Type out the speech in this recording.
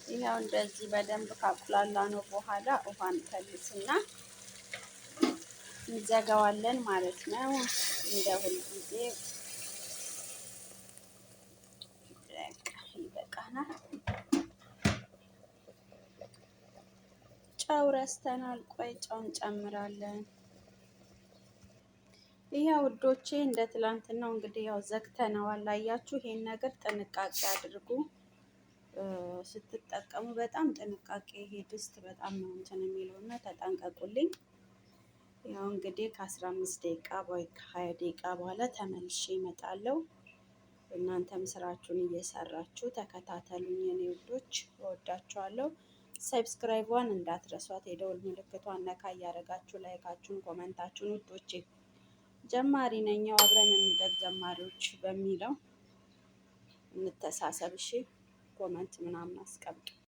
ይኸው እንደዚህ በደንብ ካቁላላ ነው በኋላ ውሃ እንከልስና እንዘጋዋለን ማለት ነው። እንደ ሁልጊዜ ይበቃናል። ጨው ረስተናል። ቆይ ጨው እንጨምራለን። ይሄ ውዶቼ እንደ ትላንትናው እንግዲህ ያው ዘግተነዋል። አያችሁ፣ ይሄን ነገር ጥንቃቄ አድርጉ ስትጠቀሙ። በጣም ጥንቃቄ፣ ይሄ ድስት በጣም ነው እንትን የሚለው እና ተጠንቀቁልኝ። ያው እንግዲህ ከ15 ደቂቃ ወይ ከ20 ደቂቃ በኋላ ተመልሼ እመጣለሁ። እናንተም ስራችሁን እየሰራችሁ ተከታተሉኝ የኔ ውዶች፣ እወዳችኋለሁ። ሰብስክራይቧን እንዳትረሷት፣ የደውል ምልክቷን ነካ እያደረጋችሁ ላይካችሁን፣ ኮመንታችሁን ውዶቼ። ጀማሪ ነኝ፣ ያው አብረን እንደግ ጀማሪዎች በሚለው እንተሳሰብ። እሺ ኮመንት ምናምን አስቀምጡ።